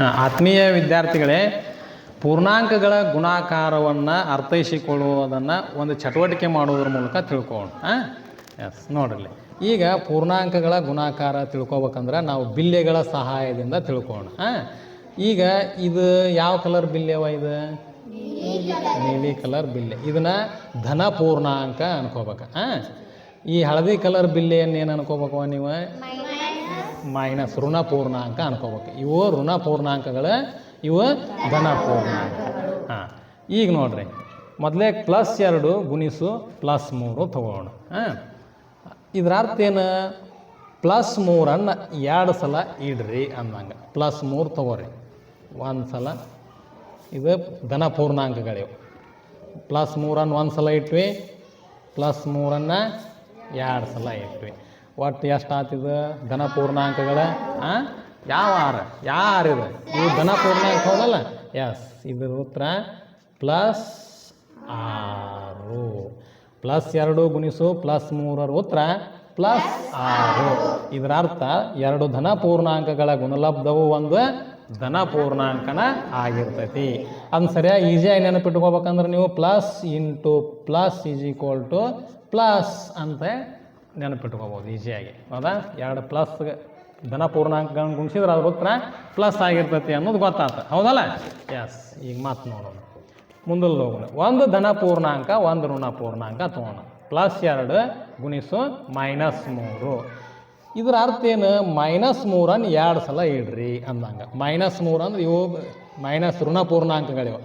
ಆತ್ಮೀಯ ವಿದ್ಯಾರ್ಥಿಗಳೇ, ಪೂರ್ಣಾಂಕಗಳ ಗುಣಾಕಾರವನ್ನು ಅರ್ಥೈಸಿಕೊಳ್ಳುವುದನ್ನು ಒಂದು ಚಟುವಟಿಕೆ ಮಾಡುವುದರ ಮೂಲಕ ತಿಳ್ಕೊಳ್ಳೋಣ. ಎಸ್, ನೋಡ್ರಿ, ಈಗ ಪೂರ್ಣಾಂಕಗಳ ಗುಣಾಕಾರ ತಿಳ್ಕೊಬೇಕಂದ್ರೆ ನಾವು ಬಿಲ್ಲೆಗಳ ಸಹಾಯದಿಂದ ತಿಳ್ಕೊಳ್ಳೋಣ. ಈಗ ಇದು ಯಾವ ಕಲರ್ ಬಿಲ್ಲೆವ? ಇದು ನೀಲಿ ಕಲರ್ ಬಿಲ್ಲೆ. ಇದನ್ನು ಧನ ಪೂರ್ಣಾಂಕ ಅನ್ಕೋಬೇಕು. ಈ ಹಳದಿ ಕಲರ್ ಬಿಲ್ಲೆಯನ್ನು ಏನು ಅನ್ಕೋಬೇಕು ನೀವು? ಮೈನಸ್ ಋಣ ಪೂರ್ಣಾಂಕ ಅನ್ಕೋಬೇಕು. ಇವು ಋಣ ಪೂರ್ಣಾಂಕಗಳು, ಇವು ಧನ ಪೂರ್ಣಾಂಕ. ಈಗ ನೋಡ್ರಿ, ಮೊದಲೇ +2 ಗುಣಿಸು +3 ತಗೋಣ. ಇದ್ರ ಅರ್ಥ ಏನು? +3 2 ಸಲ ಇಡ್ರಿ ಅಂದಂಗೆ. +3 ತಗೋರಿ, ಒಂದು ಸಲ. ಇದು ಧನ ಪೂರ್ಣಾಂಕಗಳಿವು. +3 ಒಂದು ಸಲ ಇಟ್ವಿ, +3 2 ಸಲ ಇಟ್ವಿ. ಒಟ್ಟು ಎಷ್ಟು ಆತಿದು ಧನ ಪೂರ್ಣಾಂಕಗಳ? ಯಾವ ಇದು? ಇವು ಧನ ಪೂರ್ಣಾಂಕ ಹೌದಲ್ಲ? ಎಸ್, ಇದ್ರ ಉತ್ತರ +6. +2 ಗುಣಿಸು +3 ಉತ್ತರ +6. ಇದರ ಅರ್ಥ 2 ಧನ ಪೂರ್ಣಾಂಕಗಳ ಗುಣಲಬ್ಧವು ಒಂದು ಧನ ಪೂರ್ಣಾಂಕನ ಆಗಿರ್ತೈತಿ. ಅದನ್ನ ಸರಿಯಾಗಿ ಈಸಿಯಾಗಿ ನೆನಪಿಟ್ಕೋಬೇಕಂದ್ರೆ ನೀವು ಪ್ಲಸ್ ಇಂಟು ಪ್ಲಸ್ ++ ಅಂತ ನೆನಪಿಟ್ಕೋಬೋದು ಈಸಿಯಾಗಿ. ಹೌದಾ? 2 ಪ್ಲಸ್ ಧನ ಪೂರ್ಣಾಂಕಗಳನ್ನು ಗುಣಿಸಿದ್ರೆ ಅದ್ರ ಉತ್ತರ ಪ್ಲಸ್ ಆಗಿರ್ತೈತಿ ಅನ್ನೋದು ಗೊತ್ತಾಗ್ತದೆ. ಹೌದಲ್ಲ? ಎಸ್, ಈಗ ಮಾತು ನೋಡೋಣ, ಮುಂದಲ್ಲಿ ಹೋಗೋಣ. ಒಂದು ಧನ ಪೂರ್ಣಾಂಕ, ಒಂದು ಋಣ ಪೂರ್ಣಾಂಕ ತೊಗೋಣ. +2 ಗುಣಿಸು -3. ಇದ್ರ ಅರ್ಥ ಏನು? -3 2 ಸಲ ಇಡ್ರಿ ಅಂದಂಗೆ. -3 ಅಂದ್ರೆ ಇವು ಮೈನಸ್ ಋಣ ಪೂರ್ಣಾಂಕಗಳಿವು.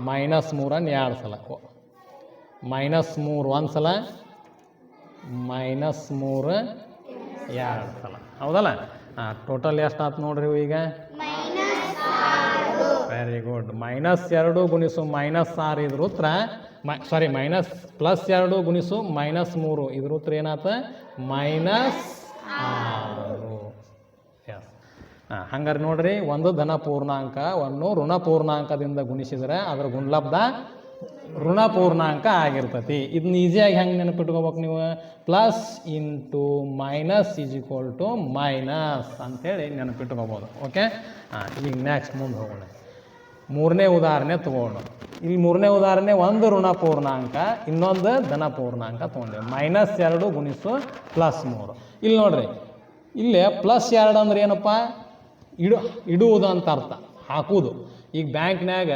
-3 2 ಸಲ. -3 ಒಂದು ಸಲ, -3 2 ಸಲ. ಹೌದಲ್ಲ? ಟೋಟಲ್ ಎಷ್ಟು ಆಯ್ತು ನೋಡ್ರಿ ಈಗ? Very good. -2 ಗುಣಿಸು -6 ಇದ್ರ ಉತ್ತರ +2 ಗುಣಿಸು -3 ಇದ್ರ ಉತ್ತರ ಏನಾಯ್ತು? -6. ಎಸ್, ಹಂಗಾರೆ ನೋಡ್ರಿ, ಒಂದು ಧನ ಪೂರ್ಣಾಂಕ ಒಂದು ಋಣ ಪೂರ್ಣಾಂಕದಿಂದ ಗುಣಿಸಿದ್ರೆ ಅದರ ಗುಣಲಬ್ಧ ಋಣ ಪೂರ್ಣಾಂಕ ಆಗಿರ್ತತಿ. ಇದನ್ನ ಈಸಿಯಾಗಿ ಹೆಂಗೆ ನೆನಪಿಟ್ಕೋಬೇಕು ನೀವು? ಪ್ಲಸ್ ಇಂಟು ಮೈನಸ್ =ಮೈನಸ್ ಅಂತೇಳಿ ನೆನಪಿಟ್ಕೋಬೋದು. ಓಕೆ, ಈಗ ನೆಕ್ಸ್ಟ್ ಮುಂದೆ ಹೋಗೋಣ. 3ನೇ ಉದಾಹರಣೆ ತಗೋಣ. ಇಲ್ಲಿ 3ನೇ ಉದಾಹರಣೆ ಒಂದು ಋಣ ಪೂರ್ಣಾಂಕ, ಇನ್ನೊಂದು ಧನ ಪೂರ್ಣಾಂಕ ತೊಗೊಂಡೇವೆ. -2 ಗುಣಿಸು +3. ಇಲ್ಲಿ ನೋಡ್ರಿ, ಇಲ್ಲೇ +2 ಅಂದ್ರೆ ಏನಪ್ಪ? ಇಡುವುದು ಅಂತ ಅರ್ಥ, ಹಾಕುವುದು. ಈಗ ಬ್ಯಾಂಕ್ನ್ಯಾಗ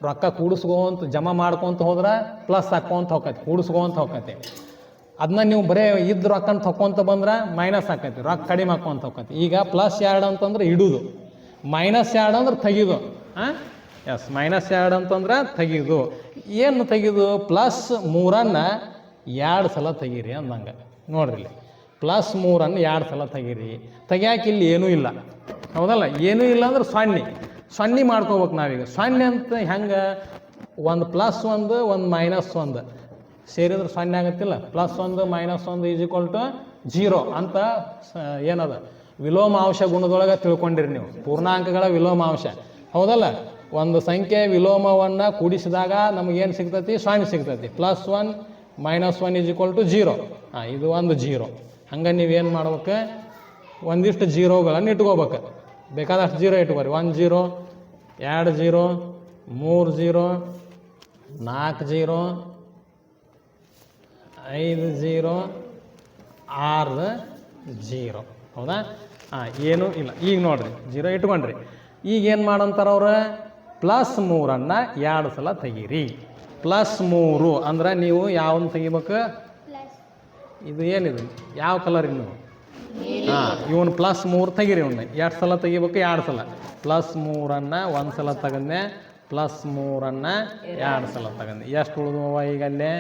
ರೊಕ್ಕ ಕೂಡಿಸ್ಕೊಂತ ಜಮಾ ಮಾಡ್ಕೊತ ಹೋದ್ರೆ ಪ್ಲಸ್ ಹಾಕ್ಕೊಂತ ಹೋಗ್ತೈತಿ, ಕೂಡಿಸ್ಕೊಂತ ಹೋಗ್ತೈತಿ. ಅದನ್ನ ನೀವು ಬರೀ ಇದ್ದು ರೊಕ್ಕನ ತಕ್ಕೊಂತ ಬಂದ್ರೆ ಮೈನಸ್ ಆಕೈತಿ, ರೊಕ್ಕ ಕಡಿಮೆ ಹಾಕ್ಕೊಂತ ಹೋಗ್ತೈತಿ. ಈಗ +2 ಅಂತಂದ್ರೆ ಇಡುವುದು, -2 ಅಂದ್ರೆ ತೆಗೆದು. ಎಸ್, -2 ಅಂತಂದ್ರೆ ತೆಗೆದು. ಏನು ತೆಗೆದು? +3 2 ಸಲ ತೆಗೀರಿ ಅಂದಂಗೆ. ನೋಡ್ರಿ, ಇಲ್ಲಿ +3 2 ಸಲ ತೆಗೀರಿ. ತೆಗಿಯಾಕೆ ಇಲ್ಲಿ ಏನೂ ಇಲ್ಲ. ಹೌದಲ್ಲ? ಏನೂ ಇಲ್ಲ ಅಂದ್ರೆ ಸೊನ್ನೆ ಮಾಡ್ಕೋಬೇಕು ನಾವೀಗ. ಸೊನ್ನೆ ಅಂತ ಹೆಂಗೆ? ಒಂದು +1 ಒಂದು -1 ಸೇರಿದ್ರೆ ಸೊನ್ನೆ ಆಗತ್ತಿಲ್ಲ. +1 -1 0 ಅಂತ ಏನದ ವಿಲೋಮಾಂಶ ಗುಣದೊಳಗೆ ತಿಳ್ಕೊಂಡಿರಿ ನೀವು, ಪೂರ್ಣಾಂಕಗಳ ವಿಲೋಮಾಂಶ. ಹೌದಲ್ಲ? ಒಂದು ಸಂಖ್ಯೆ ವಿಲೋಮವನ್ನು ಕೂಡಿಸಿದಾಗ ನಮಗೇನು ಸಿಗ್ತೈತಿ? ಸೊನ್ನೆ ಸಿಗ್ತೈತಿ. +1 -1 0. ಇದು ಒಂದು 0. ಹಂಗೆ ನೀವೇನು ಮಾಡ್ಬೇಕು? ಒಂದಿಷ್ಟು ಜೀರೋಗಳನ್ನು ಇಟ್ಕೋಬೇಕು. ಬೇಕಾದಷ್ಟು 0 ಇಟ್ಕೋರಿ. 1 0, 2 0, 3 0, 4 0, 5 0, 6 0. ಹೌದಾ? ಏನೂ ಇಲ್ಲ. ಈಗ ನೋಡ್ರಿ, 0 ಇಟ್ಕೊಂಡ್ರಿ. ಈಗ ಏನು ಮಾಡಂತಾರ ಅವ್ರು? +3 2 ಸಲ ತೆಗೀರಿ. +3 ಅಂದ್ರೆ ನೀವು ಯಾವನ್ನ ತೆಗಿಬೇಕು? ಇದು ಏನಿದು? ಯಾವ ಕಲರ್ ಇನ್ನು? ಇವನು +3 ತೆಗೀರಿ. ಇವನ್ನ 2 ಸಲ ತೆಗಿಬೇಕು, 2 ಸಲ. +3 1 ಸಲ ತಗಂಡೆ, +3 2 ಸಲ ತಗಂಡೆ. ಎಷ್ಟು ಉಳಿದವ ಈಗ ಅಲ್ಲೇ?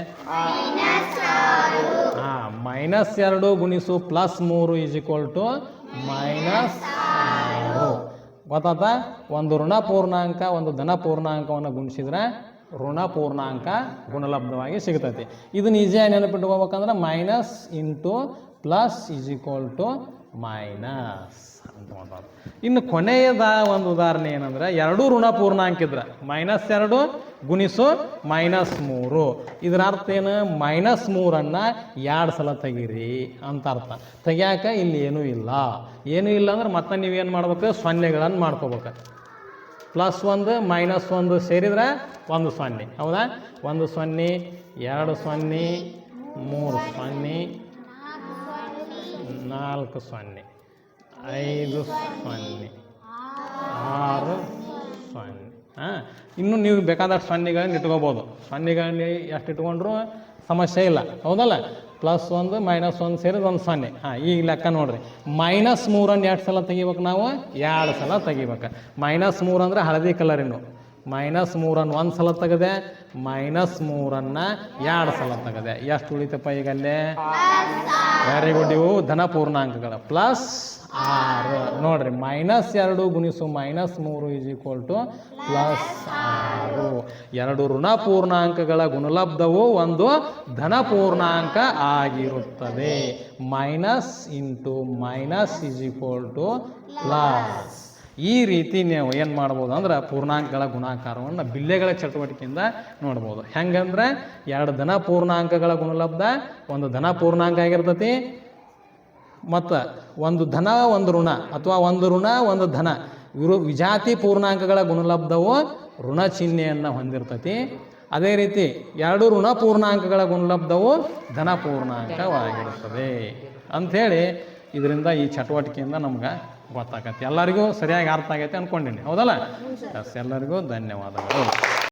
-2 ಗುಣಿಸು +3 -6. ಗೊತ್ತಾತ? ಒಂದು ಋಣ ಪೂರ್ಣಾಂಕ ಒಂದು ಧನ ಪೂರ್ಣಾಂಕವನ್ನು ಗುಣಿಸಿದ್ರೆ ಋಣ ಪೂರ್ಣಾಂಕ ಗುಣಲಬ್ಧವಾಗಿ ಸಿಗ್ತೈತಿ. ಇದನ್ನ ಈಸಿಯಾಗಿ ನೆನಪಿಟ್ಕೋಬೇಕಂದ್ರೆ -+ ಅಂತ ಮಾತಾಡೋದು. ಇನ್ನು ಕೊನೆಯದ ಒಂದು ಉದಾಹರಣೆ ಏನಂದ್ರೆ, 2 ಋಣ ಪೂರ್ಣಾಂಕ ಇದ್ರೆ -2 ಗುಣಿಸು -3. ಇದರ ಅರ್ಥ ಏನು? -3 2 ಸಲ ತೆಗೀರಿ ಅಂತ ಅರ್ಥ. ತೆಗಿಯಾಕ ಇಲ್ಲಿ ಏನೂ ಇಲ್ಲ. ಏನೂ ಇಲ್ಲ ಅಂದ್ರೆ ಮತ್ತೆ ನೀವೇನು ಮಾಡ್ಬೇಕು? ಸೊನ್ನೆಗಳನ್ನು ಮಾಡ್ಕೋಬೇಕು. +1 -1 ಸೇರಿದ್ರೆ 1 0 ಹೌದಾ? 1 0 2 0 3 0 4 0 5 0 6 0. ಇನ್ನು ನೀವು ಬೇಕಾದಷ್ಟು ಸೊನ್ನೆಗಳನ್ನ ಇಟ್ಕೋಬೋದು. ಸೊನ್ನೆಗಳನ್ನ ಎಷ್ಟು ಇಟ್ಕೊಂಡ್ರೂ ಸಮಸ್ಯೆ ಇಲ್ಲ, ಹೌದಲ್ಲ? +1 -1 ಸೇರಿದ್ರೆ 1 0. ಈಗ ಲೆಕ್ಕ ನೋಡ್ರಿ, -3 ಎರಡು ಸಲ ತೆಗಿಬೇಕು ನಾವು, 2 ಸಲ ತೆಗಿಬೇಕು. -3 ಅಂದ್ರೆ ಹಳದಿ ಕಲರಿನು, -3 ಒಂದು ಸಲ ತೆಗೆದೆ, -3 2 ಸಲ ತೆಗೆದೆ. ಎಷ್ಟು ಉಳಿತಪ್ಪ ಈಗ ಅಲ್ಲೇ? Very good. ಇವು ಧನ ಪೂರ್ಣಾಂಕಗಳು. +6 ನೋಡ್ರಿ, -2 ಗುಣಿಸು -3 +6. ಎರಡು ಋಣ ಪೂರ್ಣಾಂಕಗಳ ಗುಣಲಬ್ಧವು ಒಂದು ಧನ ಪೂರ್ಣಾಂಕ ಆಗಿರುತ್ತದೆ. Minus into minus +. ಈ ರೀತಿ ನೀವು ಏನು ಮಾಡ್ಬೋದು ಅಂದ್ರೆ ಪೂರ್ಣಾಂಕಗಳ ಗುಣಾಕಾರವನ್ನು ಬಿಲ್ಲೆಗಳ ಚಟುವಟಿಕೆಯಿಂದ ನೋಡ್ಬೋದು. ಹೆಂಗಂದ್ರೆ ಎರಡು ಧನ ಪೂರ್ಣಾಂಕಗಳ ಗುಣಲಬ್ಧ ಒಂದು ಧನ ಪೂರ್ಣಾಂಕ ಆಗಿರ್ತತಿ, ಮತ್ತು ಒಂದು ಧನ ಒಂದು ಋಣ ಅಥವಾ ಒಂದು ಋಣ ಒಂದು ಧನ ವಿಜಾತಿ ಪೂರ್ಣಾಂಕಗಳ ಗುಣಲಬ್ಧವು ಋಣ ಚಿಹ್ನೆಯನ್ನು ಹೊಂದಿರ್ತತಿ. ಅದೇ ರೀತಿ ಎರಡು ಋಣ ಪೂರ್ಣಾಂಕಗಳ ಗುಣಲಬ್ಧವು ಧನ ಪೂರ್ಣಾಂಕವಾಗಿರುತ್ತದೆ ಅಂಥೇಳಿ ಇದರಿಂದ ಈ ಚಟುವಟಿಕೆಯಿಂದ ನಮ್ಗೆ ಗೊತ್ತಾಗತ್ತೆ. ಎಲ್ಲರಿಗೂ ಸರಿಯಾಗಿ ಅರ್ಥ ಆಗೈತೆ ಅಂದ್ಕೊಂಡಿನಿ, ಹೌದಲ್ಲ? ಎಲ್ಲರಿಗೂ ಧನ್ಯವಾದಗಳು.